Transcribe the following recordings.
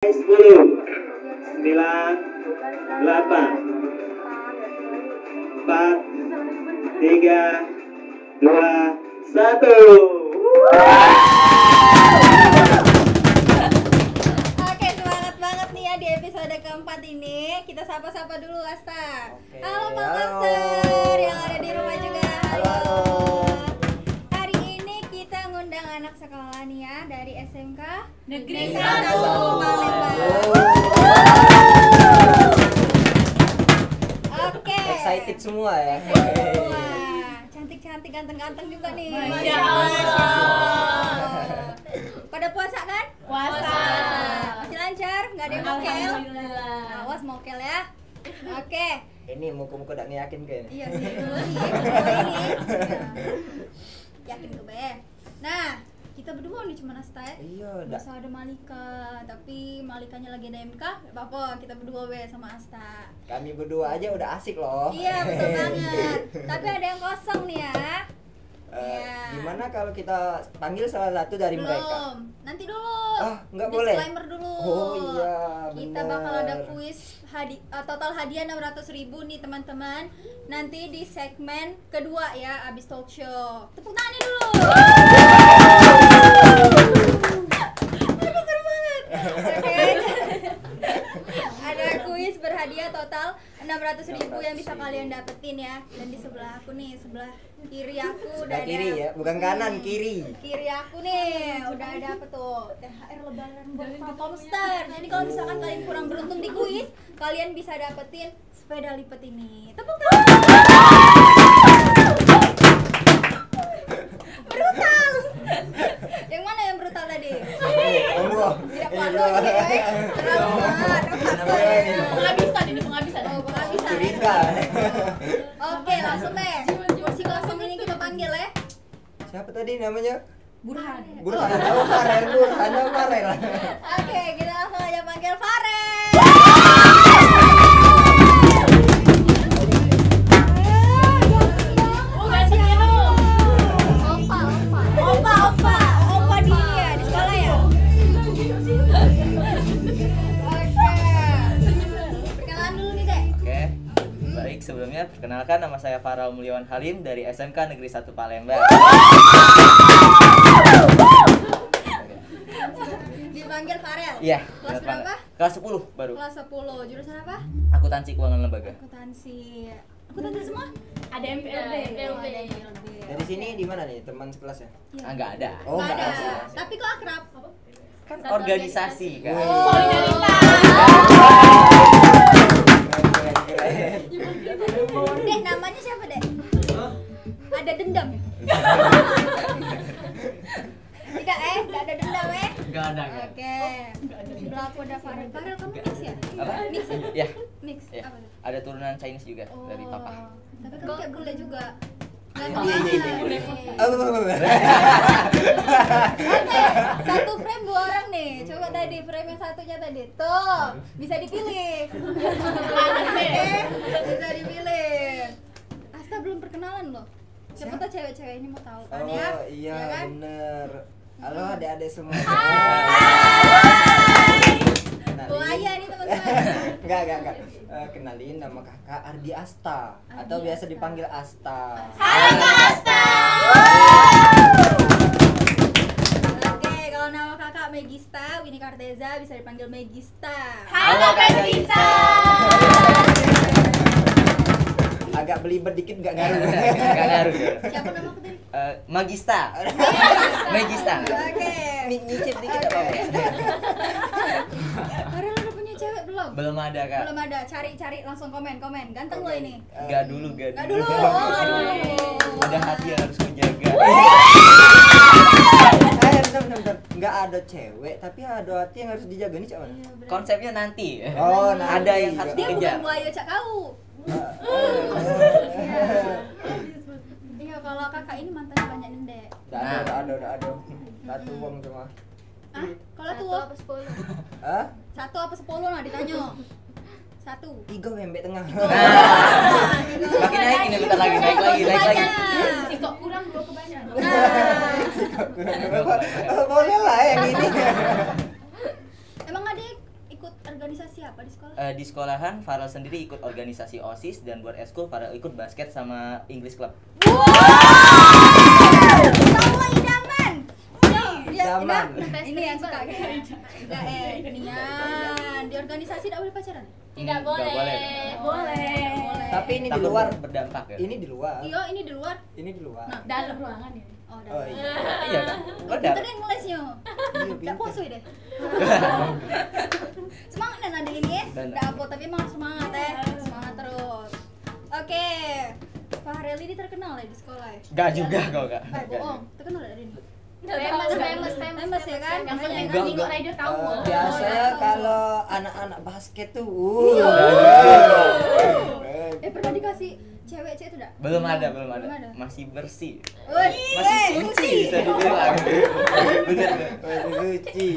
10, 9, 8, 4, 3, 2, 1. Oke, semangat banget nih ya di episode keempat ini. Kita sapa-sapa dulu Asta. Halo Pak Master yang ada di rumah juga. Halo. Hari ini kita ngundang anak sekolah nih ya dari SMK Negeri 1 Palembang. Oke. Excited semua ya. Semua. Cantik-cantik, ganteng-ganteng juga nih. Masya Allah. Pada puasa kan? Puasa. Masih lancar? Nggak ada yang mokel? Alhamdulillah. Awas mokel ya. Oke. Ini muka-muka udah ngeyakin kayaknya. Iya sih, dulu sih. Dulu ini. Yakin ke be. Nah, kita berdua nih cuma Asta ya. Iya, Masa ada Malika, tapi Malikanya lagi ada MK, gak apa-apa, kita berdua be sama Asta. kami berdua aja udah asik loh. Iya, betul banget. Tapi ada yang kosong nih ya. Iya. Gimana kalau kita panggil salah satu dari mereka? Belum. Nanti dulu. Ah, nggak boleh. Disclaimer dulu. Oh iya, Kita bener. bakal ada kuis total hadiah 600.000 nih teman-teman. Nanti di segmen kedua ya abis talk show. Tepuk tangannya dulu. Aduh, seru banget. Oke. Ada kuis berhadiah total 600.000 yang bisa kalian dapetin ya. Dan di sebelah aku nih, sebelah kiri aku udah Sebelah ada. kiri ya, bukan kanan, kiri. Kiri aku nih udah ada apa tuh? THR lebaran buat Pak Komster. Jadi kalau misalkan kalian kurang beruntung di kuis, kalian bisa dapetin sepeda lipat ini. Tepuk tangan. Brutal. Yang mana yang brutal tadi? Tunggu. Tidak puasa gitu ya. Terlalu semangat. Penghabisan ini penghabisan. Oh, penghabisan. Curiga. Oke, langsung deh. Kursi kosong ini kita panggil ya. Siapa tadi namanya? Burhan. Burhan. Oh, Farel, Burhan, oh, Farel. Oke, kita langsung aja panggil Farel. Opa di ini ya, di sekolah ya. Oke. Perkenalan dulu nih, Dek. Oke, baik sebelumnya perkenalkan nama saya Farel Mulyawan Halim dari SMK Negeri 1 Palembang. Dipanggil Farel. Iya. Kelas benar banget. berapa? Kelas 10 baru. Kelas 10. Jurusan apa? Akuntansi keuangan lembaga. Akuntansi. Akuntansi semua? Ada MPLB. Oh, ada yang lebih. Dari sini di mana nih teman sekelasnya? Ah, nggak ada. Oh, Nggak nggak ada. ada. Tapi kok akrab? Kan organisasi kan. Oh. Solidaritas. Dek, namanya siapa, Dek? Ada dendam. Tidak, nggak ada dendam, Nggak ada. Oke. Sebelah aku ada Farel. Farel, kamu mix ya? Apa? Mix ya? Ya, Mix. ya. Apa tuh? Ada turunan Chinese juga dari Oh. papa. Tapi kamu kayak bule juga. Nggak Iya, iya, iya. benar. Oh, Oke, satu frame 2 orang nih. Coba tadi frame yang satunya tadi. Tuh, bisa dipilih. Oke, bisa dipilih. Asta belum perkenalan loh. Siapa Siapa? tuh cewek-cewek ini mau tahu kan ya? Oh iya, Ya kan? bener. Halo adik-adik semua. Buaya nih teman-teman. Enggak. Kenalin nama kakak Ardi Asta atau Ardi biasa Asta. dipanggil Asta. Halo Kak Asta. Oke, kalau nama kakak Megista, Winnie Karteza bisa dipanggil Megista. Halo Kak Gita. Agak belibet dikit nggak ngaruh. Nggak ngaruh. Siapa nama aku tadi? Magista. Magista. Oke. Nyicip dikit Oke. apa? Farel udah punya cewek belum? Belum ada, Kak. Belum ada. Cari langsung komen. Ganteng lo ini. Nggak dulu. Gak dulu. Oh, nggak dulu. Ada hati yang harus menjaga. Bentar. Nggak ada cewek, tapi ada hati yang harus dijaga nih cak mana? Iya, bener. Konsepnya nanti. Oh, Ada yang harus Dia bukan dikejar. buaya cak kau. Iya, kalau kakak ini mantannya banyak nendek. Udah ada. Satu uang cuma. Ah, kalau tuh 10. Hah? 1 apa 10 lah ditanya. 1. 3 wembek tengah. Makin naik ini bentar lagi, naik lagi. Si kok kurang 2 kebanyakan. Nah, Boleh lah yang ini. emang adik ikut organisasi apa di sekolah? Di sekolahan Farel sendiri ikut organisasi OSIS, dan buat eskul Farel ikut basket sama English Club. Tawa idaman. Idaman. Ini yang suka enggak inian. Di organisasi tidak boleh pacaran? Tidak boleh. Boleh. Tapi ini di Takut luar. berdampak ya. Ini di luar. Iya, ini di luar. Ini di luar. Nah, Dalam ruangan ya. Oh, Oh udah. iya. Iya kan? Pinter deh ngelesnya. Iya, Enggak pinter. puas deh. Semangat dan ada ini ya. Dan- Enggak apa tapi emang semangat ya. Semangat terus. Oke. Fahrel ini terkenal ya di sekolah ya? Gak juga kau kak. Bohong. Terkenal dari ini. Famous ya kan? Yang penting Enggak, Nino enggak. Rider tahu. Biasanya tahu. kalau anak-anak basket tuh Pernah dikasih cewek itu enggak? Belum ada. Masih bersih. Woi, Masih suci bisa dibilang. Bener. Masih suci.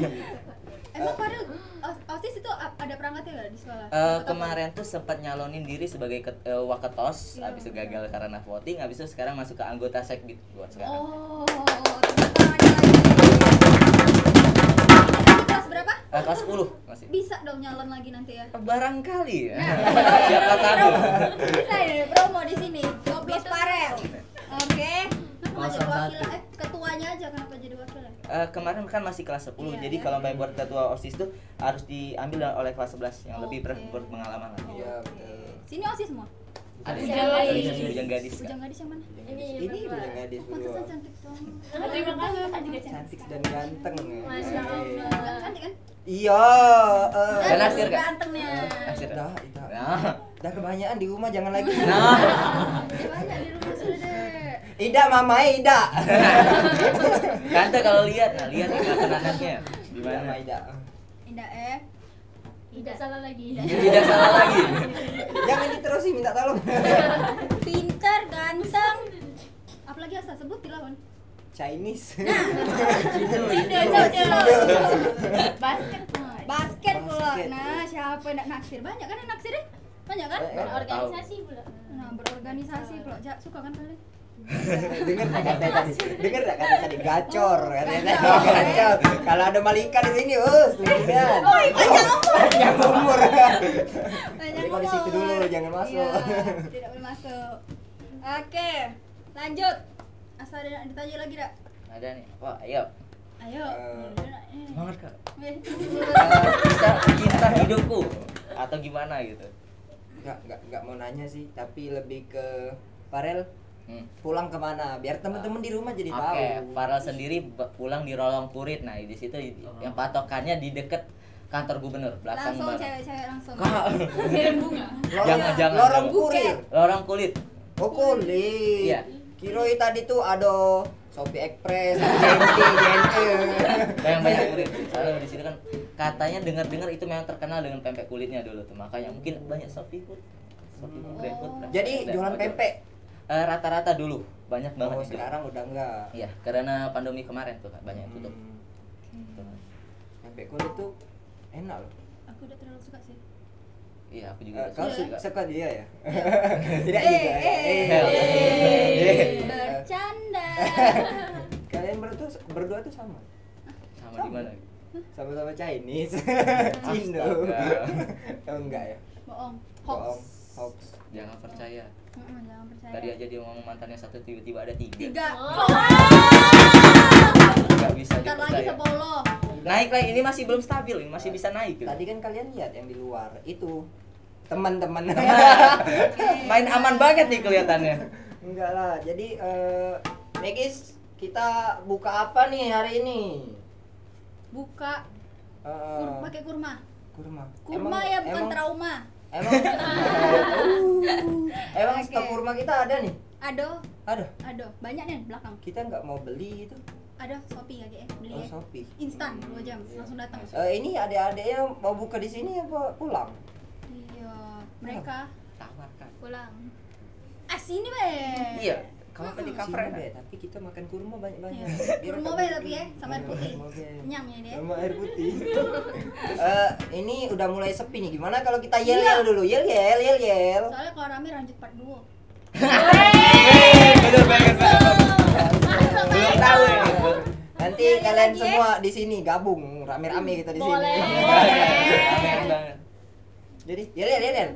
Emang Fahrel OSIS itu ada perangkatnya nggak di sekolah? Kemarin tuh sempat nyalonin diri sebagai waketos, Iya. habis itu gagal karena voting, habis itu sekarang masuk ke anggota sekbid buat sekarang. Oh, tepuk tangan lagi. Ini kelas berapa? Kelas 10 masih. Bisa dong nyalon lagi nanti ya. Barangkali ya. Nah. Siapa tahu. Bisa ya promo di sini. Coblos Farel. Oke. Kenapa jadi wakil? Ketuanya aja kenapa jadi wakil ya? Kemarin kan masih kelas 10, Iya, jadi ya. kalau mau buat ketua OSIS tuh harus diambil oleh kelas 11 yang lebih Oke. berpengalaman lagi. Iya, betul. Sini OSIS semua. Ada Bujang organisasi gadis. Bujang Gadis. Kak. Bujang gadis yang mana? Ini udah gadis Pantesan berdua. cantik dong. Terima kasih Kak juga Cantik dan ganteng. Masya Allah. Cantik kan? Iya. Dan Nasir, Kak? Gantengnya. Nasir. Dah, Nah, dah kebanyakan di rumah jangan lagi. nah. Dia banyak di rumah sudah deh. Ida, mama Ida. Tante kalau lihat nih anaknya Mama gimana? Ida. Indah Tidak salah lagi. Tidak salah lagi. Jangan diterusin minta tolong. pintar, ganteng. Apalagi asal sebut dilawan. Chinese. Basket. Basket pula. Basket. Nah, siapa yang nak naksir? Banyak kan yang naksir deh? Banyak kan? Organisasi pula. Nah, berorganisasi pula. Suka kan kalian? Dengar tak kata tadi? Dengar tak kata tadi gacor katanya. Gacor. Gacor. Kalau ada Malika di sini, setujuan. Panjang umur. Jadi kalau di situ dulu jangan masuk. Iya, tidak boleh masuk. Oke, lanjut. Asal ada yang ditanya lagi dak? Ada nih. Wah, ayo. Ayo. Semangat Kak. Eh. Bisa cinta hidupku atau gimana gitu. Enggak mau nanya sih, tapi lebih ke Farel pulang kemana biar teman-teman di rumah jadi tahu. Oke, Farel sendiri pulang di Rolong Kurit. Nah, di situ yang patokannya di dekat kantor gubernur, belakang Langsung banget. cewek-cewek langsung. Kak. Kirim bunga. Jangan. Lorong kurir. Lorong kulit. Oh kulit. Iya. Kiroi tadi tuh ada Shopee Express, JNE. Yang banyak kulit. Soalnya di sini kan katanya dengar-dengar itu memang terkenal dengan pempek kulitnya dulu tuh. Makanya mungkin banyak Shopee food. Shopee food, GrabFood. Jadi jualan pempek. Rata-rata dulu banyak banget Oh, di sini. sekarang udah enggak. Iya, karena pandemi kemarin tuh Kak, banyak tutup. Pempek kulit tuh enak loh. Aku udah terlalu suka sih. Iya, aku juga Kau suka. suka dia ya? Tidak juga. Bercanda. Kalian berdua tuh sama. Sama di mana? Sama-sama Chinese. Cindo. Astaga. Oh enggak ya? Bohong. Bohong. Hoax. Hoax. Jangan percaya. Jangan percaya. Tadi aja dia ngomong mantannya satu, tiba-tiba ada 3. 3. Gak bisa Bentar lagi dipercaya. 10. Naik lagi, ini masih belum stabil, ini masih bisa naik gitu. Tadi kan kalian lihat yang di luar itu teman-teman. Main aman banget nih kelihatannya. Enggak lah. Jadi Megis, kita buka apa nih hari ini? Buka pakai kurma. Kurma. Kurma ya bukan trauma. Emang emang Oke. stok kurma kita ada nih? Ado, Ada. banyak nih di belakang. Kita nggak mau beli itu. Ada Shopee aja beli Oh, ya. Shopee. Instan 2 jam langsung datang. Ini adik-adiknya mau buka di sini apa pulang? Iya, mereka Tawarkan. Pulang. sini be. Iya, kamu tadi cover Sini, Be, tapi kita makan kurma banyak-banyak. Iya. Biar Kurma kita be beli. tapi ya sama air putih. Kurma, Be. Kenyang ya dia. Sama air putih. Ini udah mulai sepi nih. Gimana kalau kita yel-yel dulu? Yel-yel. Soalnya kalau rame lanjut part 2. Bener banget. Belum tahu ini. Nanti Yel-yel kalian lagi, semua di sini gabung rame-rame kita di sini. Boleh. Rame Jadi yel. Yel.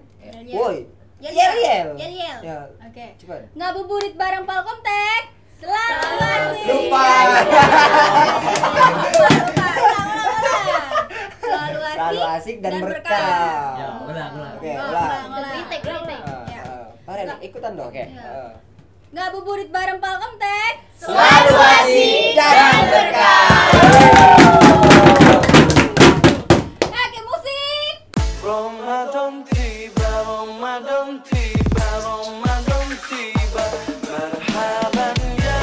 Woi. Yel. Ya. Oke. Cepat. Ngabuburit bareng Palkomtek. Selalu asik. Lupa. Selalu asik dan berkah. Ya, ulang. Oke, ulang. Retake. Ya. Farel, ikutan dong. Oke. Ngabuburit bareng Palkomtek. Selalu asik dan berkah. Oke, musik. Ramadan tiba, Ramadan tiba, Ramadan tiba. Marhaban ya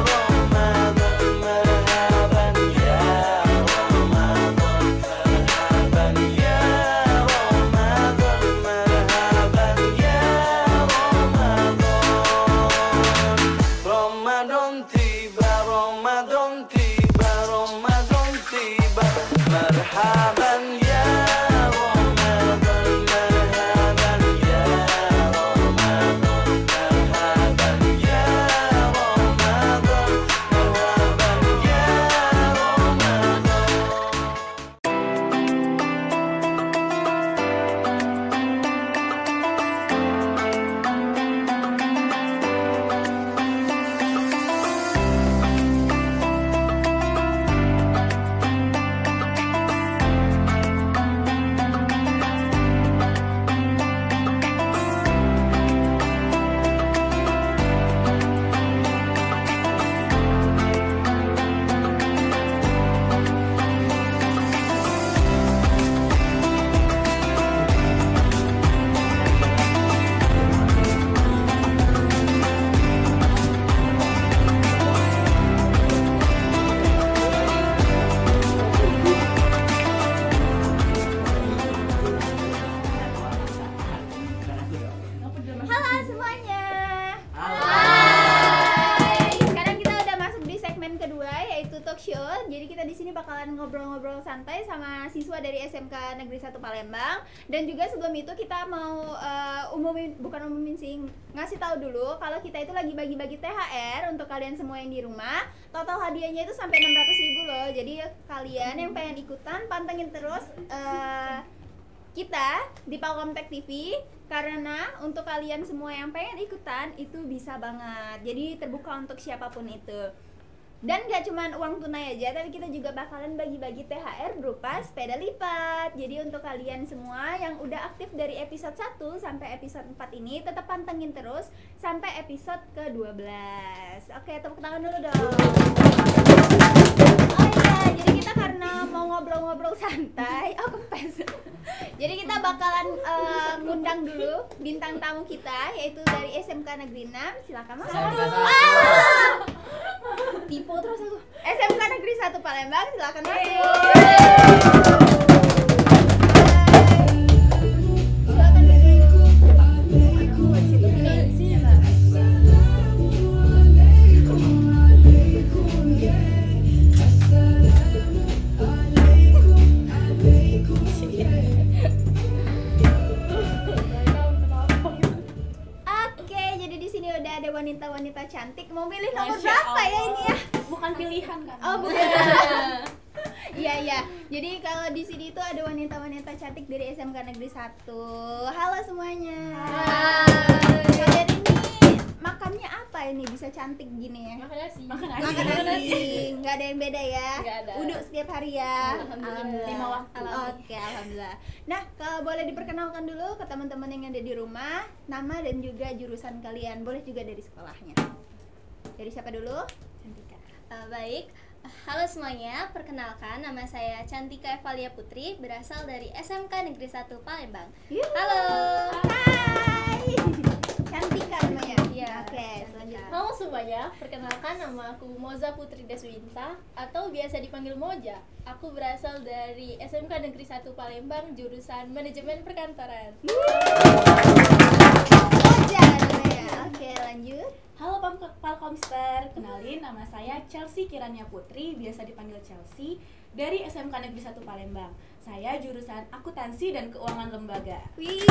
Ramadan, marhaban ya Ramadan, marhaban ya Ramadan, marhaban ya Ramadan. Ramadan tiba, Ramadan tiba, Ramadan tiba. Marhaban ya Halo semuanya. Hai. Sekarang kita udah masuk di segmen kedua yaitu talk show. Jadi kita di sini bakalan ngobrol-ngobrol santai sama siswa dari SMK Negeri 1 Palembang. Dan juga sebelum itu kita mau bukan umumin sih, ngasih tahu dulu kalau kita itu lagi bagi-bagi THR untuk kalian semua yang di rumah. Total hadiahnya itu sampai 600.000 loh. Jadi kalian yang pengen ikutan pantengin terus kita di Palkomtek TV, karena untuk kalian semua yang pengen ikutan itu bisa banget. Jadi terbuka untuk siapapun itu. Dan gak cuman uang tunai aja, tapi kita juga bakalan bagi-bagi THR berupa sepeda lipat. Jadi untuk kalian semua yang udah aktif dari episode 1 sampai episode 4 ini, tetap pantengin terus sampai episode ke-12. Oke, tepuk tangan dulu dong. Oh iya, jadi kita karena mau ngobrol-ngobrol santai, kempes. Jadi kita bakalan ngundang dulu bintang tamu kita, yaitu dari SMK Negeri 6. Silakan Mas. Tipe terus aku. SMK Negeri 1 Palembang, silakan masuk. Silakan Oke, jadi di sini udah ada wanita-wanita cantik. Mau pilih nomor berapa ya ini ya? Bukan pilihan kan? Oh, bukan. Iya. Jadi kalau di sini tuh ada wanita-wanita cantik dari SMK Negeri 1. Halo semuanya. Hai. Kalian ini makannya apa ini bisa cantik gini ya? Makan nasi. Makan nasi. Nggak ada yang beda ya? Nggak ada. Uduk setiap hari ya? Alhamdulillah. 5 waktu. Oke, alhamdulillah. Nah, kalau boleh diperkenalkan dulu ke teman-teman yang ada di rumah, nama dan juga jurusan kalian. Boleh juga dari sekolahnya. Dari siapa dulu? Cantika. Baik, halo semuanya, perkenalkan nama saya Cantika Evalia Putri, berasal dari SMK Negeri 1 Palembang. Yuhu. Halo. Hai. Cantika namanya. Iya. Oke, selanjutnya. Halo semuanya, perkenalkan nama aku Moza Putri Deswinta atau biasa dipanggil Moja. Aku berasal dari SMK Negeri 1 Palembang, jurusan Manajemen Perkantoran. Moja namanya. Oke, lanjut. Halo Palkomster, kenalin nama saya Chelsea Kirania Putri, biasa dipanggil Chelsea, dari SMK Negeri 1 Palembang. Saya jurusan Akuntansi dan Keuangan Lembaga. Wih.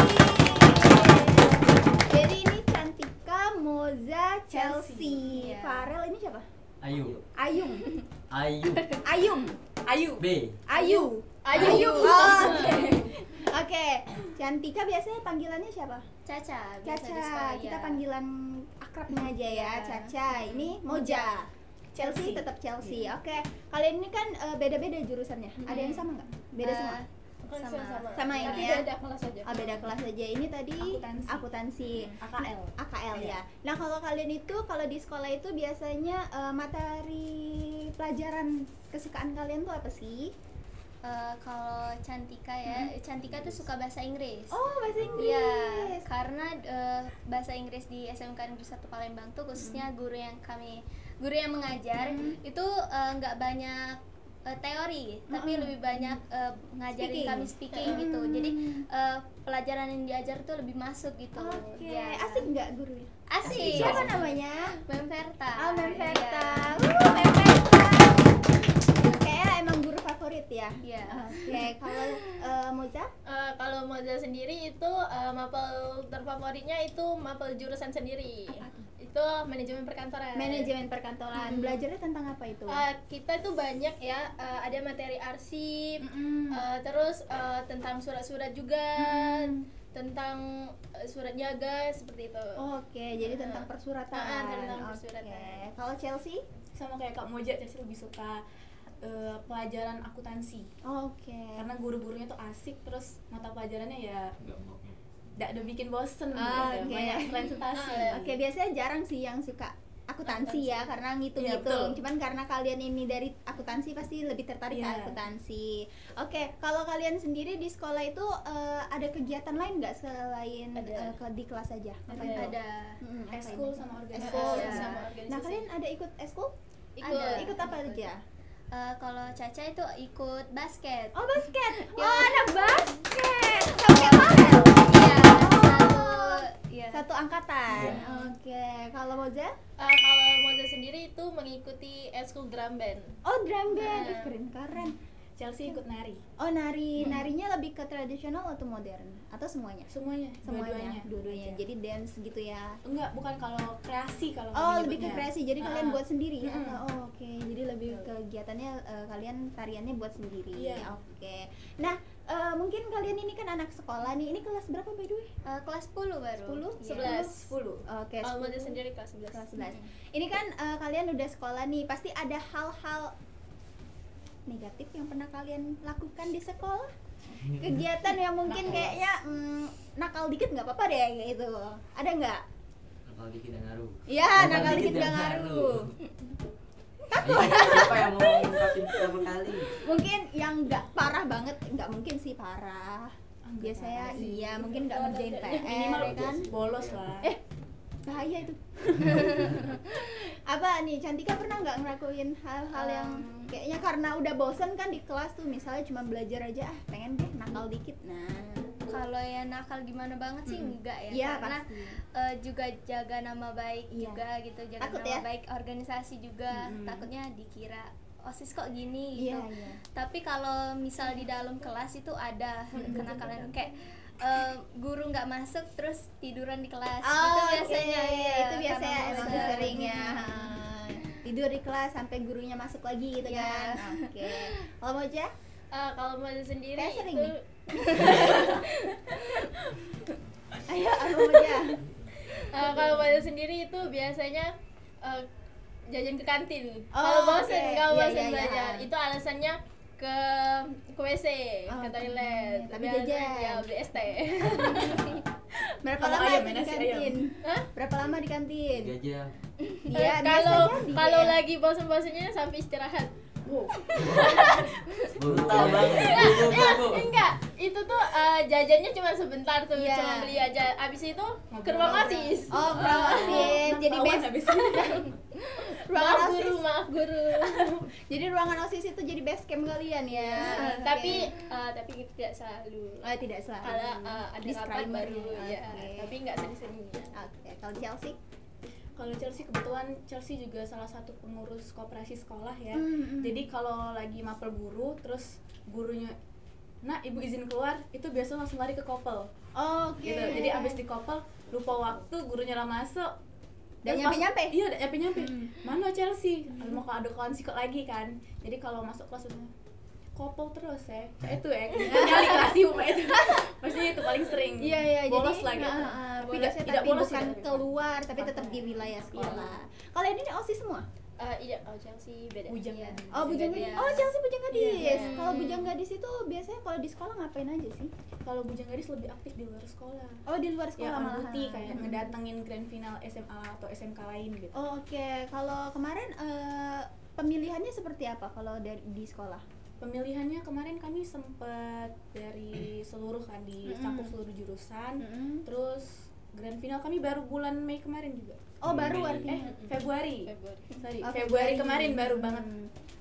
Jadi ini Cantika, Moza, Chelsea. Iya. Farel ini siapa? Ayu. Ayung. Ayu. Ayu. Ayu. B. Ayu. Ayu. Oh, Oke. Cantika biasanya panggilannya siapa? Caca, biasa di sekolah, Caca. Kita ya. panggilan akrabnya aja ya, Caca. Ini Moja. Chelsea tetap Chelsea. Oke. Kalian ini kan beda-beda jurusannya. Ada yang sama nggak? Beda semua. Sama ini Tapi ya. beda kelas aja. Beda kelas aja. Ini tadi akuntansi. AKL ya. Nah, kalau kalian itu kalau di sekolah itu biasanya materi pelajaran kesukaan kalian tuh apa sih? Kalau Cantika ya, Cantika tuh suka bahasa Inggris. Oh, bahasa Inggris. Iya, karena bahasa Inggris di SMK Negeri 1 Palembang tuh khususnya guru yang mengajar itu nggak banyak teori, tapi lebih banyak ngajarin kami speaking gitu. Jadi pelajaran yang diajar tuh lebih masuk gitu. Oke, Ya. asik nggak gurunya? Asik. Siapa namanya? Mem Verta. Oh, Mem Verta. Iya. Mem Verta. Kayaknya emang guru favorit ya? Iya. Oke, kalau Moza? Kalau Moza sendiri itu mapel terfavoritnya itu mapel jurusan sendiri. Itu manajemen perkantoran. Manajemen perkantoran. Belajarnya tentang apa itu? Kita itu banyak ya, ada materi arsip, terus tentang surat-surat juga, tentang surat niaga seperti itu. Oke, jadi tentang persuratan. Tentang Oke. persuratan. Kalau Chelsea? Sama kayak Kak Moja, Chelsea lebih suka pelajaran akuntansi. Oke. Karena guru-gurunya tuh asik, terus mata pelajarannya ya nggak ada bikin bosen gitu, Oke. banyak presentasi. Oke, biasanya jarang sih yang suka akuntansi ya, karena Iya, ngitung-ngitung. betul. Cuman karena kalian ini dari akuntansi pasti lebih tertarik ke Iya. akuntansi. Oke, kalau kalian sendiri di sekolah itu ada kegiatan lain nggak selain di kelas aja? Ada. Ada. Apa Eskul ini? sama Eskul. organisasi. sama Nah, organisasi. kalian ada ikut eskul? Ada. Ikut apa aja? Kalau Caca itu ikut basket. Oh, basket. Oh, anak basket. Sampai Farel. Iya. Iya. Satu angkatan. Oke, kalau Moza? Kalau Moza sendiri itu mengikuti eskul drum band. Oh, drum band. Ih, keren-keren. Chelsea ikut nari. Oh, narinya lebih ke tradisional atau modern? Atau semuanya? Semuanya, Dua-duanya. Jadi dance gitu ya. Enggak, bukan kalau kreasi kalau Oh, kami lebih ke nyebutnya. kreasi. Jadi kalian buat sendiri ya? Mm-mm. Oh, oke. Jadi lebih kegiatannya kalian tariannya buat sendiri. Iya. Oke. Nah, mungkin kalian ini kan anak sekolah nih. Ini kelas berapa by the way? Kelas 10 baru. 10? Iya. 10. Oke, Kalau 10. Moza sendiri kelas 11. Kelas 11. Ini kan kalian udah sekolah nih, pasti ada hal-hal negatif yang pernah kalian lakukan di sekolah? Kegiatan yang mungkin kayaknya nakal dikit nggak apa-apa deh kayak gitu. Ada nggak? Nakal dikit dan ngaruh. Iya, nakal dikit nggak ngaruh. Siapa yang mau ngungkapin pertama kali? Mungkin yang nggak parah banget, nggak mungkin sih parah. Enggak Biasanya parah sih. iya, mungkin nggak ngerjain PR Minimal ya kan? bolos lah. Bahaya itu. Apa nih, Cantika pernah nggak ngelakuin hal-hal yang kayaknya karena udah bosen kan di kelas tuh, misalnya cuma belajar aja, pengen deh nakal dikit. Nah, Kalau yang nakal gimana banget sih enggak ya? Iya, Karena pasti. juga jaga nama baik Iya. juga gitu, jaga Takut nama ya? baik organisasi juga. Takutnya dikira OSIS kok gini Iya, gitu. iya. Tapi kalau misal di dalam kelas itu ada kenakalan kayak guru nggak masuk terus tiduran di kelas itu Oh, biasanya oke. ya, Itu biasanya karena emang bosan. sering ya. Tidur di kelas sampai gurunya masuk lagi gitu Iya. kan. Oke. Kalau Moja? Kalau Moza sendiri Kayak sering itu nih. Ayo, apa Moja? kalau Moza sendiri itu biasanya jajan ke kantin. Oh, Kalau bosen, oke. kalau Iya, bosen iya, belajar, iya. itu alasannya ke WC, Oh, ke toilet, tapi Biar- jajan. ya beli es teh. Berapa Kalau lama ayam, di nasi kantin? Hah? Berapa lama di kantin? Tiga jam. Iya, kalau biasa jadi kalau ya. lagi bosen-bosennya sampai istirahat. Brutal banget. Enggak, itu tuh jajannya cuma sebentar tuh, Iya. cuma beli aja. Abis itu ke ruang OSIS. Oh, ruangan jadi Tawan best. habis. Ruangan Maaf OSIS. guru, maaf guru. Jadi ruangan OSIS itu jadi base camp kalian ya. Oke. Tapi tidak selalu. tidak selalu. Kalau ada rapat Disclaimer baru ya, Oke. tapi nggak sering-sering. Oke, kalau Chelsea? Kalau Chelsea kebetulan Chelsea juga salah satu pengurus koperasi sekolah ya. Mm-mm. Jadi kalau lagi mapel guru terus gurunya "Nak, ibu izin keluar," itu biasanya langsung lari ke kopel. Oke. Gitu. Jadi abis di kopel lupa waktu, gurunya lah masuk. Dan Terus nyampe-nyampe? Iya, udah nyampe-nyampe. Mana Chelsea? Mau ada kawan sikot lagi kan. Jadi kalau masuk kelas kopel terus ya. Kayak itu ya. Nyali kelas ibu itu. Pasti itu paling paling sering Iya, bolos jadi lah gitu. bolos Tidak tapi bolos bukan sih, keluar, tapi tetap di wilayah sekolah. Kalau ini OSIS semua? Iya, Chelsea beda. Bujang Iya. gadis. Oh, Bujang Gadis. Gadis. Oh, Chelsea Bujang Gadis. Iya. Kalau Bujang Gadis itu biasanya kalau di sekolah ngapain aja sih? Kalau Bujang Gadis lebih aktif di luar sekolah. Oh, di luar Ya sekolah on malahan. duty kayak ngedatengin grand final SMA atau SMK lain gitu. Oh, oke. Kalau kemarin pemilihannya seperti apa kalau di sekolah? Pemilihannya kemarin kami sempat dari seluruh kan cakup seluruh jurusan. Terus grand final kami baru bulan Mei kemarin juga. Oh, baru artinya. Februari. Februari. Oh, Februari kemarin baru banget.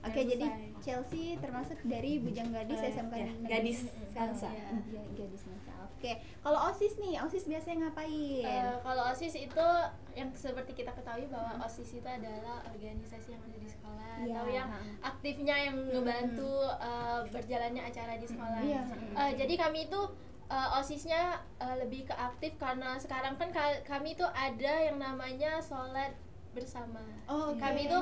Oke, Baru jadi selesai. Chelsea termasuk dari Bujang Gadis SMK ya, Negeri. Gadis Kansa. Iya, Gadis Kansa. Oke. Kalau OSIS nih, OSIS biasanya ngapain? Kalau OSIS itu yang seperti kita ketahui bahwa OSIS itu adalah organisasi yang ada di sekolah Iya. atau yang aktifnya yang ngebantu berjalannya acara di sekolah. Iya. Jadi kami itu OSISnya lebih ke aktif karena sekarang kan kami itu ada yang namanya sholat bersama. Oh, oke. Kami itu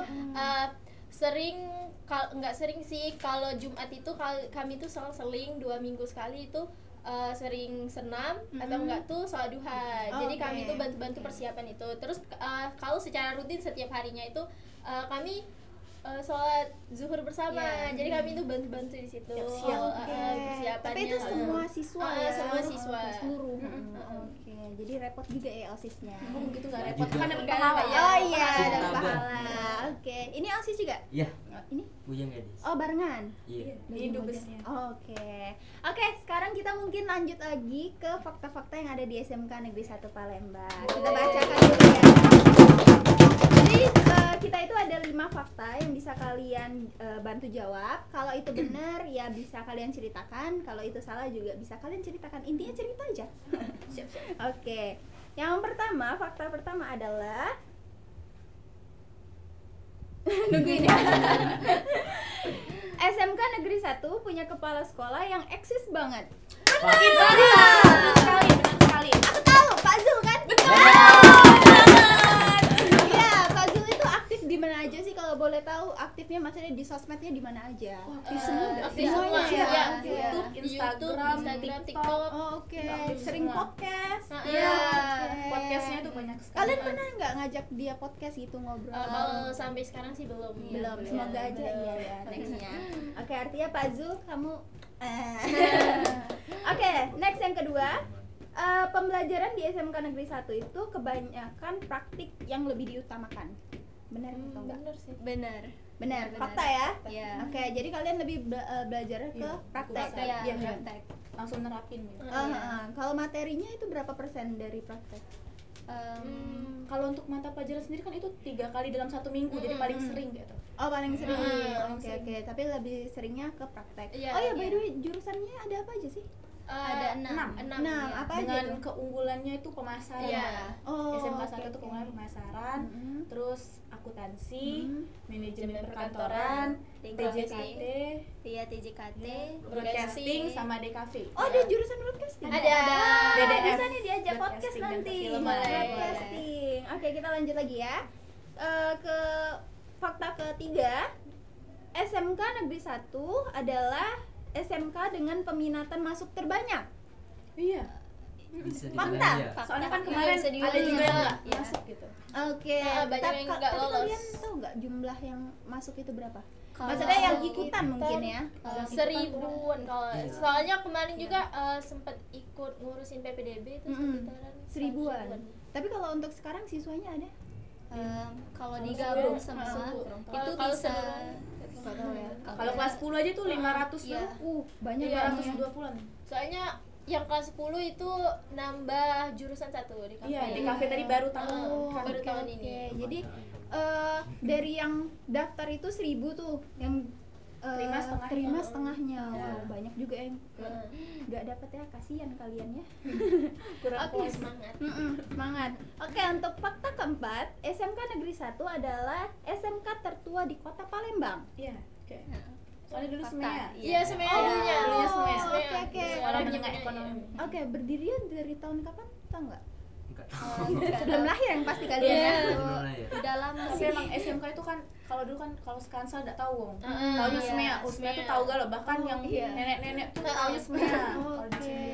nggak sering sih, kalau Jumat itu kami tuh seling 2 minggu sekali itu sering senam atau enggak tuh sholat duha. Oh, Jadi kami oke. tuh bantu persiapan itu. Terus kalau secara rutin setiap harinya itu kami sholat zuhur bersama. Iya. Jadi kami tuh bantu-bantu di situ. Siap-siap. Persiapannya. Tapi itu semua siswa ya? Semua siswa. Seluruh. Oke, jadi repot juga ya OSISnya. Oh gitu nggak Wajib repot kan banget. dapat pahala ya. Oh iya, Wajib ada tambah. pahala. Oke, ini OSIS juga? Iya, Ini? Bujang Gadis. Oh, barengan? Iya. Ini dubesnya. Oke, sekarang kita mungkin lanjut lagi ke fakta-fakta yang ada di SMK Negeri 1 Palembang. Kita bacakan dulu ya. Jadi kita itu ada 5 fakta yang bisa kalian bantu jawab. Kalau itu benar ya bisa kalian ceritakan. Kalau itu salah juga bisa kalian ceritakan. Intinya cerita aja. Siap-siap. Oke. Yang pertama, fakta pertama adalah nungguin ya. SMK Negeri 1 punya kepala sekolah yang eksis banget. Benar sekali. Aku tahu, Pak Zul kan? Iya, Pak Zul itu aktif di mana aja sih kalau boleh tahu? Aktifnya maksudnya di sosmednya di mana aja? Aktif semua dah. Aktif Semuanya semua. ya? Iya. YouTube, Instagram, TikTok. Oh, oke. Aktif Sering semua. podcast. Iya. Oke. Podcastnya tuh banyak sekali. Kalian pernah nggak ngajak dia podcast gitu ngobrol? Kalau sampai sekarang sih belum. Belum, semoga aja iya ya nextnya. Oke, artinya Pak Zul kamu Oke, next yang kedua. Pembelajaran di SMK Negeri 1 itu kebanyakan praktik yang lebih diutamakan. Benar atau enggak? Bener sih. Benar. Benar, Benar. fakta ya? Iya. Oke, jadi kalian lebih belajar ke Iya, praktek. praktek. Iya, Iya, praktek. langsung nerapin gitu. Kalau materinya itu berapa persen dari praktek? Kalau untuk mata pelajaran sendiri kan itu 3 kali dalam 1 minggu, jadi paling sering gitu. Oh, paling sering. paling Oke, sering. oke, tapi lebih seringnya ke praktek. Iya, Oh ya, by iya. the way, jurusannya ada apa aja sih? Ada 6. Enam, apa aja Dengan tuh? keunggulannya itu pemasaran. Iya. Oh, SMK 1 oke, tuh oke. keunggulan pemasaran, Mm-mm. terus akuntansi, Mm-mm. manajemen perkantoran, TJKT, Iya, TJKT. broadcasting sama DKV. Oh, ada jurusan broadcasting? Ada. BDF. Bisa nih diajak podcast Broadcasting dan nanti. perfilman. Broadcasting. Oke, kita lanjut lagi ya. Ke fakta ketiga. SMK Negeri 1 adalah SMK dengan peminatan masuk terbanyak. Iya. Bisa Fakta. dibilang iya. Soalnya kan Iya, kemarin bisa dibilang ada juga yang iya. nggak Iya. masuk gitu. Oke. Banyak yang nggak Tapi lolos. kalian tahu nggak jumlah yang masuk itu berapa? Kalau Maksudnya yang ikutan mungkin ya. Seribuan kalau soalnya kemarin juga sempat ikut ngurusin PPDB itu sekitaran Seribuan. Tapi kalau untuk sekarang siswanya ada? kalau digabung semua itu Kalau bisa Nggak tahu ya. Kalau kelas 10 aja tuh 500 Iya. Banyak Iya, banget ya. 520-an. soalnya yang kelas 10 itu nambah jurusan 1 di kafe. Iya, di kafe tadi baru tahun. Baru oke, tahun oke. ini. Jadi dari yang daftar itu 1000 tuh, yang Terima setengahnya. setengahnya. Iya. Wow, banyak juga yang nggak dapet ya, kasihan kalian ya. Kurang Oke. puas. Semangat. Semangat. Oke, untuk fakta keempat, SMK Negeri 1 adalah SMK tertua di Kota Palembang. Iya, oke. Soalnya dulu Fakta. semua. Iya, semuanya dulunya. dulunya Semea. Oke, oke. Sekolah Orang menengah punya- ekonomi. Oke, berdiri dari tahun kapan? Tahu nggak? Enggak tahu. Sebelum lahir yang pasti kalian Iya. ya. Belum lah ya. udah lama Tapi sih. emang SMK itu kan kalau dulu kan kalau Skansa enggak tahu, Wong. Heeh, Taunya iya, Semea. Semea tuh tahu gak loh, bahkan yang iya. nenek-nenek tuh taunya Semea. Kalau di Oke. sini.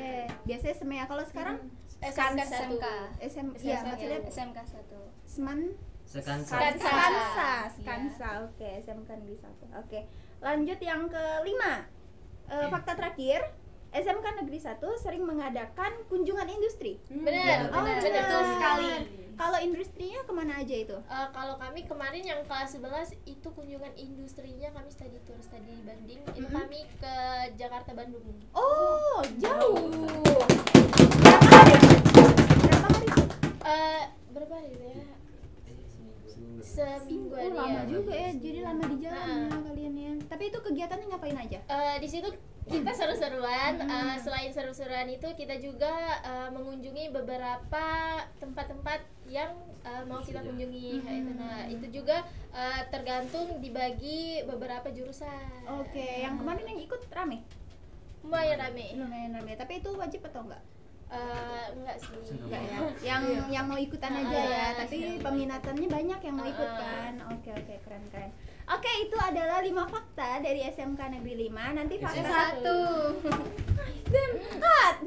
biasanya SMEA. Kalau sekarang SMK 1. Iya, maksudnya SMK 1. Seman Sekansa. Skansa. Oke, SMK Negeri 1. Oke. Lanjut yang kelima. Fakta terakhir, SMK Negeri 1 sering mengadakan kunjungan industri. Benar, Oh, benar. betul sekali. Kalau industrinya kemana aja itu? Kalau kami kemarin yang kelas 11 itu kunjungan industrinya kami study tour, study banding itu kami ke Jakarta Bandung. Oh, jauh. Berapa hari? Berapa hari? Berapa hari ya? Semingguan ya. Lama juga ya. Jadi lama di jalan ya kalian ya. Tapi itu kegiatannya ngapain aja? Di situ kita seru-seruan. Selain seru-seruan itu kita juga mengunjungi beberapa tempat-tempat yang mau kita kunjungi kayak itu. Nah, itu juga tergantung dibagi beberapa jurusan. Oke, yang kemarin yang ikut rame? Lumayan rame. Lumayan rame. Tapi itu wajib atau enggak? Enggak sih. Enggak ya. Yang mau ikutan aja ya. Tapi peminatannya banyak yang mau ikut kan. Oke, keren. Oke, itu adalah 5 fakta dari SMK Negeri 5. Nanti fakta 1. Cut.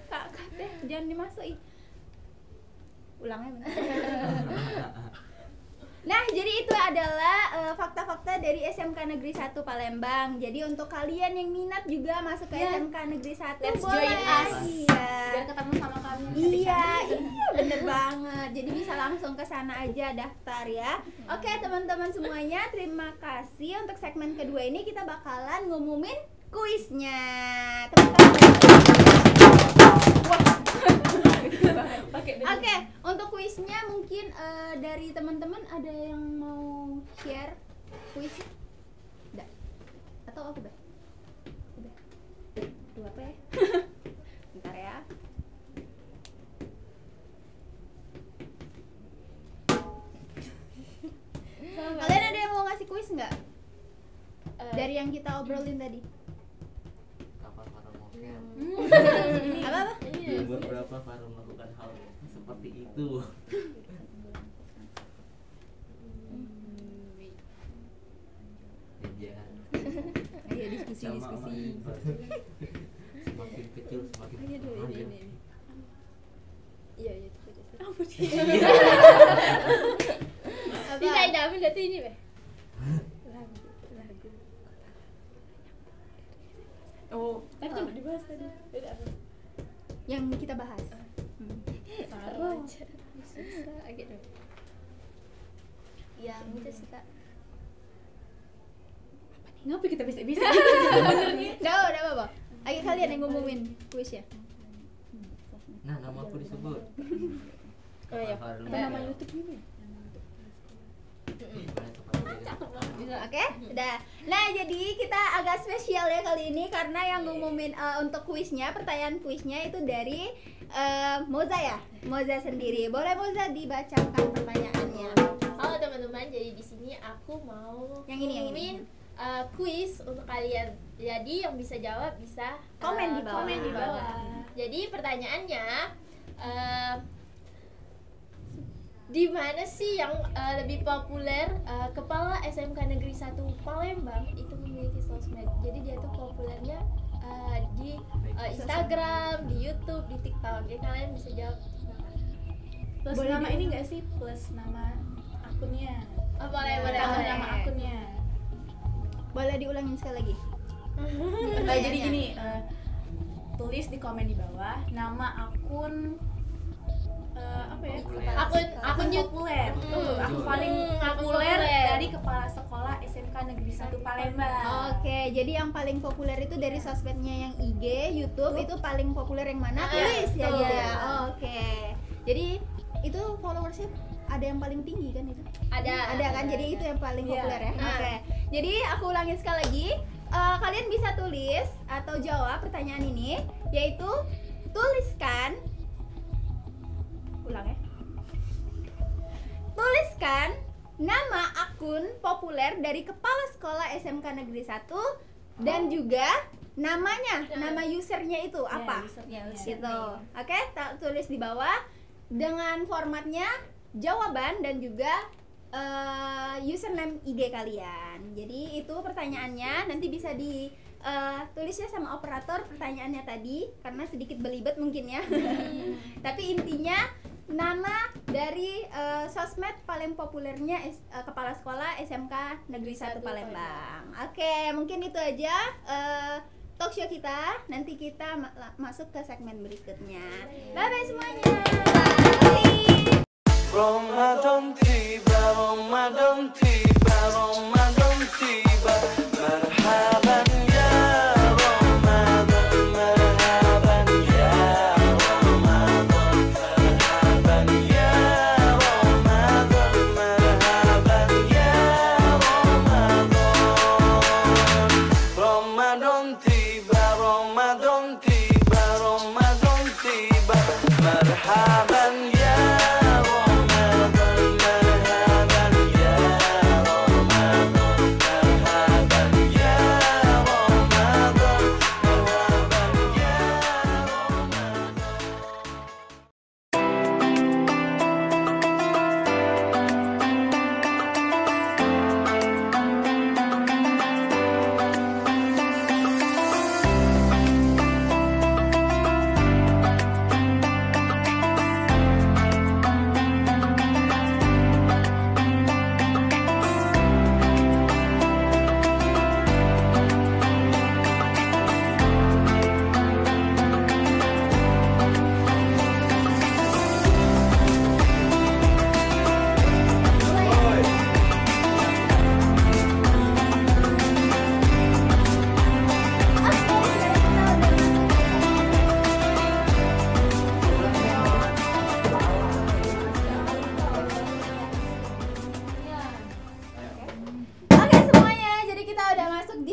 Kak, deh, jangan dimasukin. Ulangnya benar. Nah, jadi itu adalah fakta-fakta dari SMK Negeri 1 Palembang. Jadi untuk kalian yang minat juga masuk ke SMK Negeri 1, Let's boleh. join us. Iya. Biar ketemu sama kami. Iya, bener banget. Jadi bisa langsung ke sana aja daftar ya. Oke, teman-teman semuanya, terima kasih. Untuk segmen kedua ini kita bakalan ngumumin kuisnya. Oke, untuk kuisnya mungkin dari teman-teman ada yang mau share kuisnya? Enggak. Atau aku udah? Dua apa ya? Bentar ya. Kalian ada yang mau ngasih kuis nggak? Dari yang kita obrolin tadi. Kapan Farah mau care? Apa? Beberapa Farah melakukan hal seperti itu. Ya. Ayo diskusi. Semakin kecil semakin panjang. Iya, itu. Apa? Tidak ada apa berarti ini, Be. Oh, kan udah dibahas tadi. Yang kita bahas. Taruh aja. Susah agak dong. Yang itu sih Kak. Ngapa kita bisa sebenarnya? Enggak apa-apa. Ayo kalian yang ngumumin kuisnya. Nah, nama aku disebut. Oh iya. Nama YouTube ini. Oke, udah. Nah, jadi kita agak spesial ya kali ini karena yang ngumumin untuk kuisnya, pertanyaan kuisnya itu dari Moza ya. Moza sendiri. Boleh Moza dibacakan pertanyaannya. Halo teman-teman, jadi di sini aku mau Yang ini. ngumumin, kuis untuk kalian. Jadi yang bisa jawab bisa Komen di bawah. Komen di bawah. Jadi pertanyaannya, di mana sih yang lebih populer? Kepala SMK Negeri 1 Palembang itu memiliki sosmed. Jadi dia tuh populernya di Instagram, di YouTube, di TikTok. Jadi kalian bisa jawab. Plus Boleh nama di- ini enggak sih? Plus nama akunnya. Boleh. Nama akunnya. Boleh diulangin sekali lagi. Jadi gini, tulis di komen di bawah nama akun apa ya? Akun populer. Akun paling populer dari kepala sekolah SMK Negeri 1 Palembang. Oke, jadi yang paling populer itu dari sosmednya yang IG, YouTube itu paling populer yang mana? Tulis ya betul. dia. Ya? Oke. Jadi itu followersnya ada yang paling tinggi kan itu? Ada kan? Jadi itu yang paling Iya. populer ya. Oke. Jadi aku ulangin sekali lagi. Kalian bisa tulis atau jawab pertanyaan ini, yaitu tuliskan. Ulang ya. Tuliskan nama akun populer dari kepala sekolah SMK Negeri 1 dan juga namanya, nama usernya itu apa? usernya. Gitu. Oke, tulis di bawah dengan formatnya jawaban dan juga username IG kalian. Jadi itu pertanyaannya, nanti bisa tulisnya sama operator pertanyaannya tadi karena sedikit belibet mungkin ya. Tapi intinya nama dari sosmed paling populernya kepala sekolah SMK Negeri 1 Palembang. Oke, mungkin itu aja talk show kita. Nanti kita masuk ke segmen berikutnya. Bye bye semuanya. Bye. Ramadan tiba, Ramadan tiba, Ramadan tiba. Marhaban ya Ramadan, marhaban ya Ramadan, marhaban ya Ramadan, marhaban ya Ramadan. Ramadan tiba, Ramadan tiba, Ramadan tiba. Marhaban ya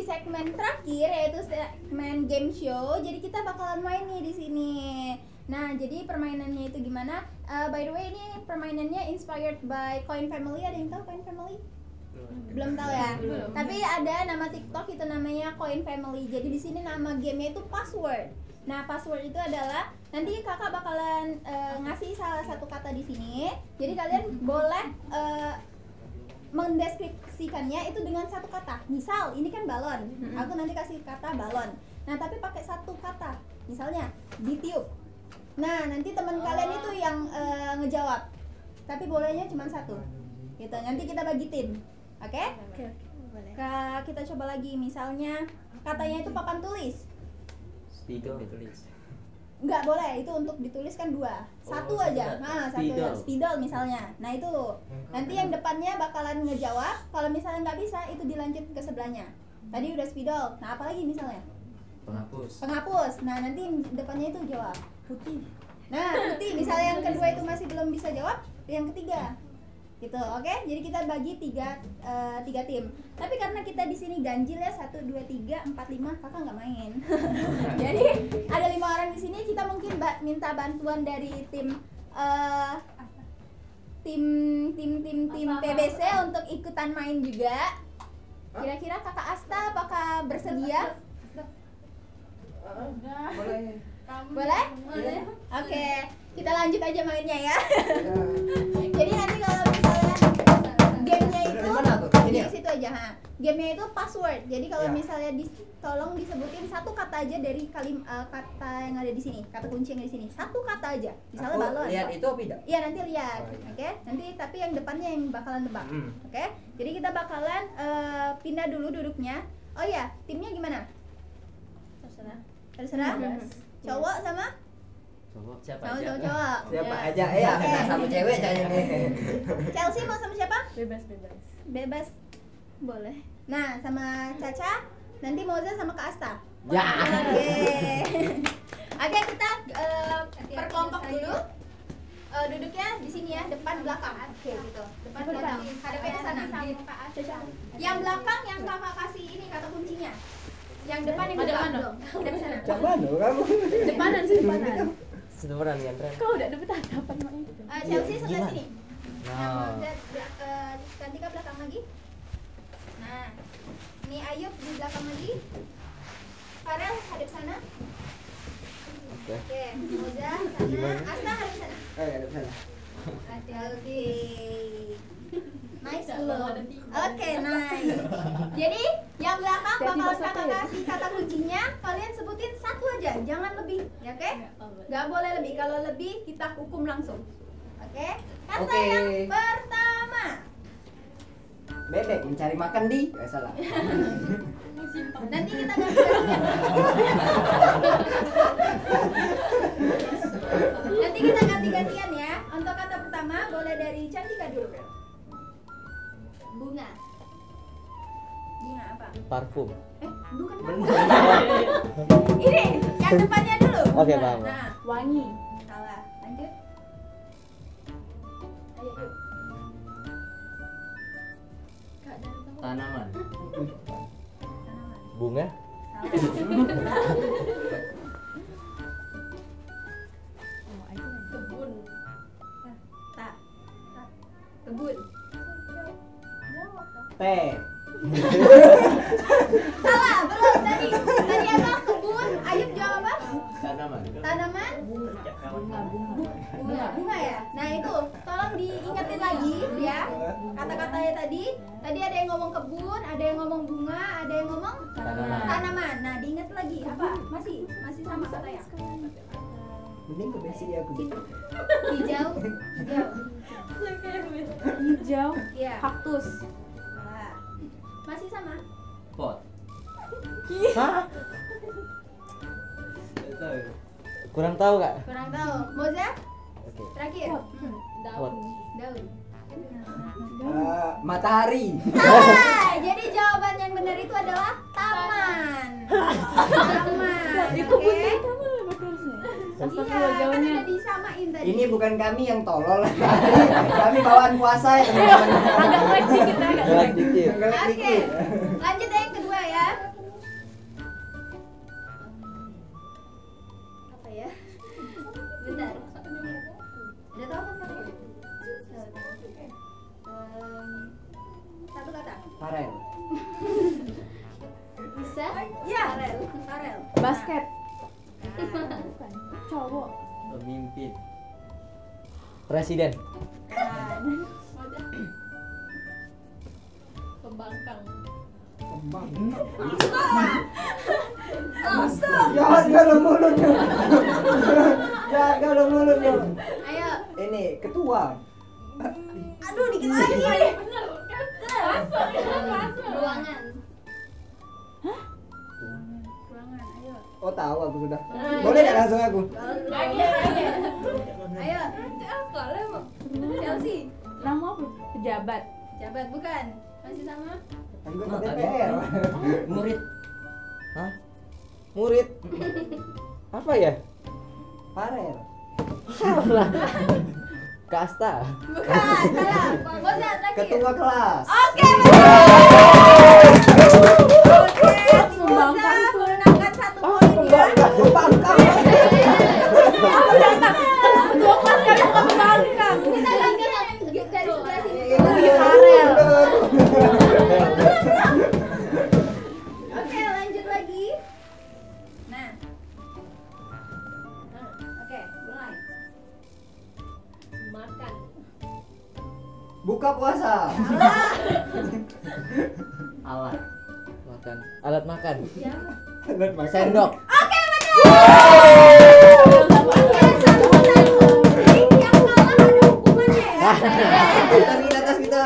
segmen terakhir yaitu segmen game show. Jadi kita bakalan main nih di sini. Nah, jadi permainannya itu gimana? By the way, ini permainannya inspired by Coin Family. Ada yang tahu Coin Family? Belum tahu ya? Tapi ada nama TikTok itu namanya Coin Family. Jadi di sini nama gamenya itu password. Nah, password itu adalah nanti kakak bakalan ngasih salah satu kata di sini. Jadi kalian boleh mendeskripsikannya itu dengan satu kata. Misal ini kan balon, aku nanti kasih kata balon. Nah, tapi pakai satu kata. Misalnya ditiup. Nah, nanti teman kalian itu yang ngejawab. Tapi bolehnya cuma satu. Gitu. Nanti kita bagi tim. Oke? Oke, boleh. Kita coba lagi. Misalnya katanya itu papan tulis. Spidol ditulis. Enggak boleh, itu untuk ditulis kan dua. Satu aja. Nah, satu spidol misalnya. Nah, itu. Nanti yang depannya bakalan ngejawab. Kalau misalnya nggak bisa, itu dilanjut ke sebelahnya. Tadi udah spidol. Nah, apalagi misalnya? Penghapus. Nah, nanti yang depannya itu jawab putih. Nah, putih. Misalnya yang kedua itu masih belum bisa jawab, yang ketiga. Gitu, oke? Jadi kita bagi tiga tim. Tapi karena kita di sini ganjil ya, 1, 2, 3, 4, 5, kakak nggak main. Jadi ada 5 orang di sini. Kita mungkin minta bantuan dari tim PBC untuk ikutan main juga. Kira-kira kakak Asta apakah bersedia? Boleh? Oke, kita lanjut aja mainnya ya. Jadi nanti kalau misalnya gamenya itu di situ aja, gamenya itu password. Jadi kalau misalnya tolong disebutin satu kata aja dari kata yang ada di sini, kata kunci yang ada di sini, satu kata aja. Misalnya balon. Lihat itu apa tidak? Iya, nanti lihat. Oke. Nanti tapi yang depannya yang bakalan tebak. Oke. Jadi kita bakalan pindah dulu duduknya. Oh iya, timnya gimana? Terserah. Cowok sama? Siapa Sama aja? cowok. Siapa aja? Ya, kena sama cewek kayaknya nih. Chelsea mau sama siapa? Bebas. Boleh. Nah, sama Caca, nanti Moza sama Kak Asta. Ya. Oke, kita perkelompok dulu. Duduknya di sini ya, depan belakang. Oke, gitu. Depan belakang. Hadapnya ke sana. Yang belakang yang kakak kasih ini kata kuncinya. Yang depan yang belakang dong. Hadap ke sana. Coba dong kamu. Depanan. Sebenarnya nih Andra. Kau udah dapet hadapan mak itu. Chelsea sebelah sini. Nah. Ganti ke belakang lagi. Nah, ini Ayub di belakang lagi. Farel hadap sana. Oke, Moza sana. Asta hadap sana. Ada sana. Oke. Nice belum? Oke, nice. Jadi yang belakang bakal kakak kasih kata kuncinya. Kalian sebutin satu aja, jangan lebih, ya oke? Gak boleh lebih. Kalau lebih kita hukum langsung. Oke? Kata Oke. yang pertama. Bebek mencari makan di. Salah. Nanti kita ganti-gantian. Nanti kita ganti-gantian ya. Untuk kata pertama boleh dari Cantika dulu. Bunga. Bunga apa? Parfum. Bukan bunga. Ini yang depannya dulu. Oke, paham. Nah, Wangi. salah. Lanjut. Ayo, yuk. Kak dari kamu. Tanaman. Tanaman. Bunga. Kebun. Tak. Kebun. Teh. Salah, belum tadi. Tadi apa? Kebun. Ayub jawab apa? Tanaman. Tanaman? Bunga ya? Nah itu, tolong diingetin lagi ya kata-katanya tadi. Tadi ada yang ngomong kebun, ada yang ngomong bunga, ada yang ngomong tanaman. Nah diinget lagi, apa? Masih sama katanya. Mending ke basic ya aku. Hijau. Hijau. Iya. Kaktus. Salah. Masih sama. Pot. Hah? Kurang tahu kak? Kurang tahu. Moza? Oke. Terakhir. Pot. Daun. Matahari. Salah. Jadi jawaban yang benar itu adalah taman. Taman. Oke. Iya, kan udah disamain tadi. Ini bukan kami yang tolol. Kami bawaan puasa ya teman-teman. Agak lag dikit ya, agak lag. dikit. Gelek Oke, dikit. lanjut yang kedua ya. Apa ya? Bentar. Udah tahu kan katanya? Satu kata. Farel. Bisa? Ya. Farel. Basket. Nah, Cowok. Pemimpin. Presiden. Pembangkang. Jaga lo mulutnya. Jaga lo mulutnya. Ayo. Ini ketua. Aduh, dikit lagi. Bener kan? Masuk. Ruangan. Ruangan, ayo. Oh tahu aku sudah. Boleh nggak langsung aku? Lagi. Ayo. Chelsea. Nama apa? Pejabat. Jabat bukan? Masih sama? Anggota tadi. DPR. Murid. Hah? Murid. Apa ya? Farel. Kasta. Bukan, salah. Moza terakhir. Ketua kelas. Oke, betul. Oke, Moza menangkan 1 poin ya. Pembangkang. Ketua kelas kan bukan pembangkang. Kita ganti dari sebelah sini. Farel. Oke, lanjut lagi. Nah. Oke, mulai. Makan. Buka puasa. Salah. Alat. Makan. Alat makan. Alat makan. Sendok. Oke, betul. Oke, 1-1. Yang kalah ada hukumannya ya. Atas kita.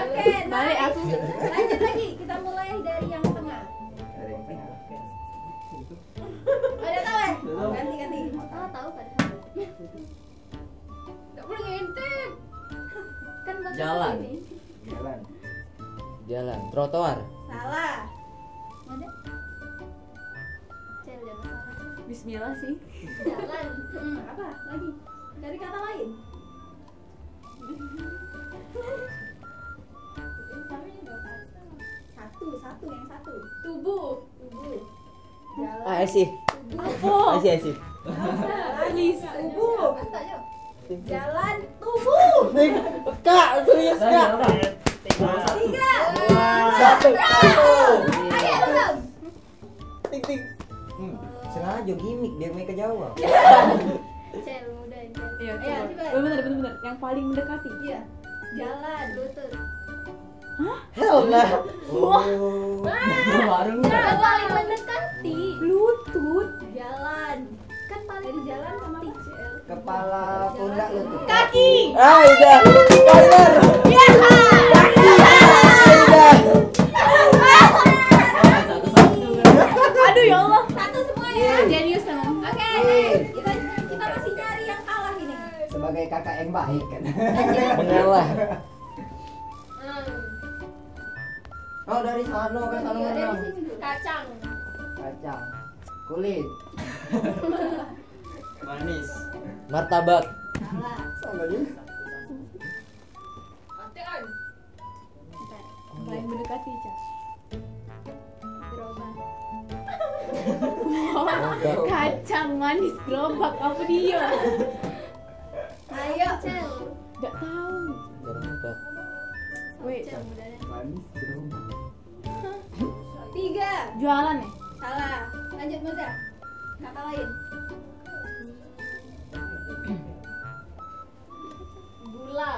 Oke, Balik nice. aku. Lanjut lagi, kita mulai dari yang tengah. Udah tahu ya? Ganti. Oh, tahu padahal. Gak perlu ngintip. Kan bagus Jalan. ini. Jalan. Jalan. Trotoar. Salah. Mana? Cel, jangan salah. Bismillah sih. Jalan. Apa lagi? Dari kata lain. Satu yang satu. Tubuh. Jalan. Esi. Apa? Esi. Alis. Tubuh. Jalan tubuh. Kak, serius kak. 3. Satu. Ayo belum. Ting ting. Sengaja gimmick biar mereka jawab. Cel, mudah Cel. Iya, Iya, coba. coba. Bener. Yang paling mendekati. Iya. Jalan. Lutut. Hell nah. Baru Yang paling mendekati. Lutut. Jalan. Kan paling Dari jalan sama apa? Kepala, pundak, lutut. Kaki. Ah, udah. Bener. Iya. Aduh ya Allah. Satu semua ya. Jenius emang. Oke. Kita masih nyari yang kalah ini. Sebagai kakak yang baik kan. mengalah. Oh, dari Sano ke Sano Iya, dari menang. sini dulu. Kacang. Kacang. Kulit. Manis. Martabak. Salah. Sama juga. Paling mendekati, Cak. Gerobak. Kacang manis gerobak apa dia? Ayo. Cel. Gak tahu. Gerobak. Wait, Cel mudahnya. Manis gerobak. 3. jualan ya? Salah. Lanjut Moza. Kata lain. Gula.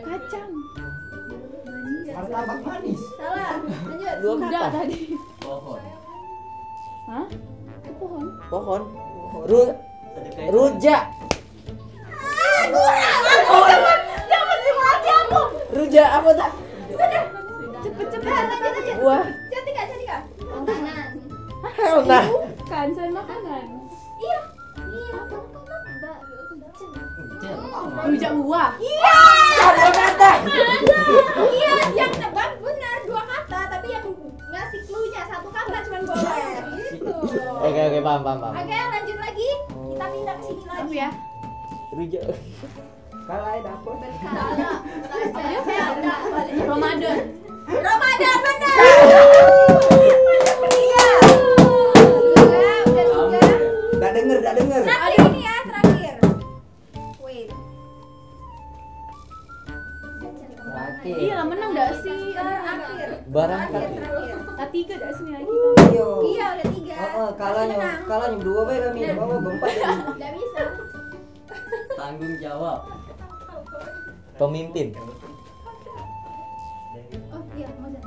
Kacang. Martabak manis. Salah. Lanjut. Dua Udah kata. tadi. Pohon. Hah? Ke pohon? Pohon. Rujak. Rujak apa tak? Cepet-cepet. Lanjut. Buah. Cantika. Makanan. Hell nah. Bukan, saya makanan. Iya. Iya, mbak. Rujak buah. Satu kata. Iya, yang nebak benar 2 kata, tapi yang ngasih clue-nya 1 kata cuma boleh. Gitu. Oke, paham. Oke, lanjut lagi. Kita pindah ke sini Apa lagi. ya? Rujak. Kalai dapur. Salah. Ramadan. Ramadan benar. Iya. Udah 3. Gak denger. Terakhir ini ya, terakhir. Wait. Terakhir. Iya lah, menang gak sih? Terakhir. Barang Terakhir. Tiga gak sih lagi? Iyo. Iya, udah 3. Kalahnya berdua bae kami. Bawa berempat jadi. Enggak bisa. Tanggung jawab. Pemimpin. Oh, iya, Moza.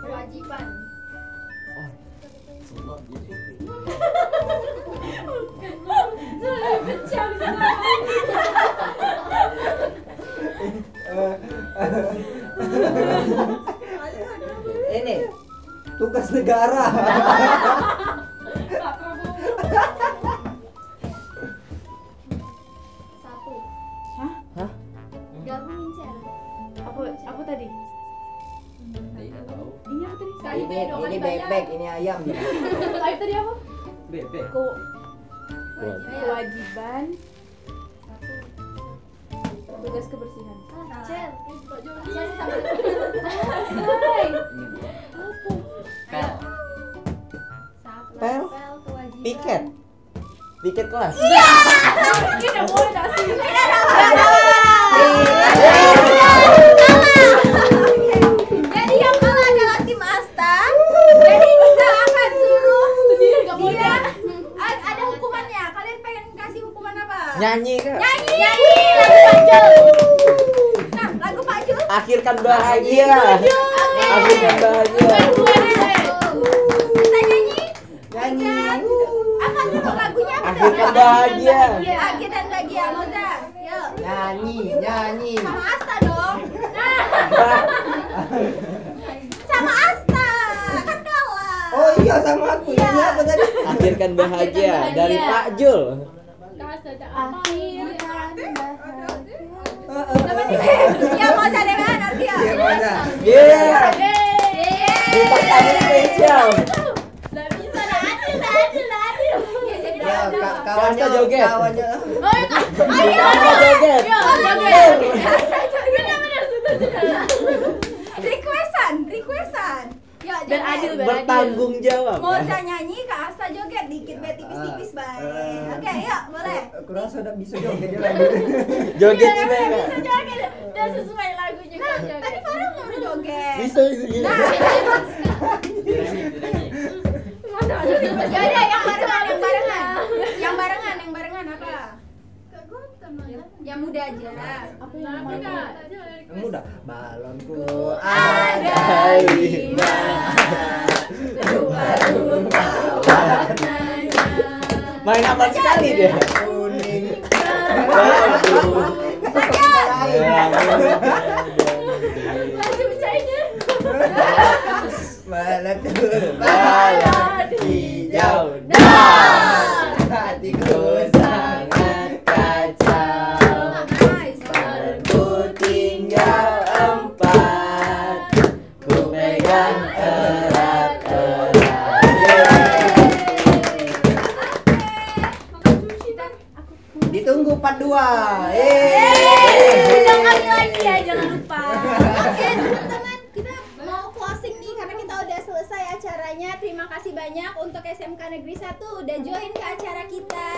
Kewajiban. Ini tugas negara. Satu. Hah? Gabungin Cel. Apa tadi? Tidak tahu. Ini apa tadi? Ini bebek, ini ayam. Ayo tadi apa? Bebek. Kewajiban. Tugas kebersihan. Cel. Masih sama. Hai. Pel. Pel, Pel. kewajiban. Piket. Piket kelas. Ini udah boleh gak sih? Jadi yang kalah adalah tim Asta. Jadi kita akan suruh Sendiri gak boleh. dia. Ada hukumannya. Kalian pengen kasih hukuman apa? Nyanyi kak. Nyanyi lagu Pajul. Nah, lagu Pajul. Akhirkan bahagia. Akhirkan bahagia. Kita nyanyi. Nyanyi. Apa dulu lagunya? Apa? Akhirkan bahagia. Akhir dan bahagia, Moza. Yuk. Nyanyi. Sama Asta dong. Nah. Sama Asta. Kan kalah. Oh iya sama aku. Iya. Nyanyi apa tadi? Akhirkan bahagia dari Pak Jul. Ya Moza dengan Ardia. Iya mana? Yeah. Bintang tamu spesial. Ya Asta joget. kawannya. Asta joget. Requestan. Ya, Biar adil, biar Bertanggung jawab. Moza nyanyi, Kak Asta joget dikit, tipis-tipis baik. Oke, yuk, boleh. Aku rasa udah bisa joget dia lagi. Joget juga Bisa kak. joget. Dan sesuai lagu juga. Tadi Farah mau joget. Bisa gini. Mana ada? Gak ada yang barengan apa? Yang muda aja. Apa yang mana? Kamu udah balonku Ada di mana? Rupa-rupa warnanya. Main apa sekali dia? Kuning. Langsung bercanda. Balon hijau. Hatiku sangat kacau. Balonku tinggal 4. Ku pegang erat-erat. Ditunggu part 2. Undang kami lagi ya, jangan lupa. Oke teman-teman, kita mau closing nih karena kita udah selesai acaranya. Terima kasih banyak untuk SMK Negeri 1 udah join ke acara kita.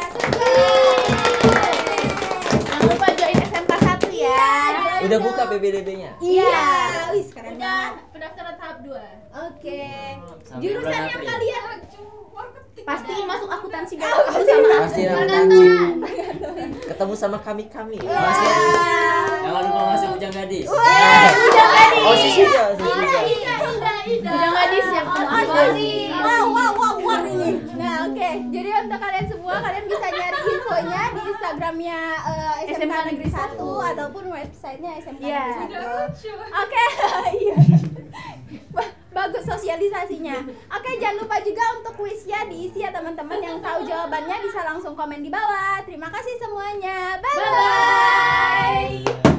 Jangan lupa join SMK 1 ya. Udah buka PBDB-nya? Iya, wih keren Udah banget. pendaftaran tahap 2. Oke. Sampai Jurusan bulan yang April. kalian Pasti masuk akuntansi Oh, aku sama Pasti akuntansi. Ketemu sama kami. Wah. Jangan lupa masuk Ujang Gadis. Oh, sisinya. Ujang Gadis yang Wow ini. Nah, oke. Jadi untuk kalian semua, kalian bisa nyari infonya di Instagramnya SMK Negeri 1 ataupun websitenya SMK Negeri 1. Oke. Iya. Bagus sosialisasinya. Oke, jangan lupa juga untuk kuisnya diisi ya teman-teman. Yang tahu jawabannya bisa langsung komen di bawah. Terima kasih semuanya. Bye bye.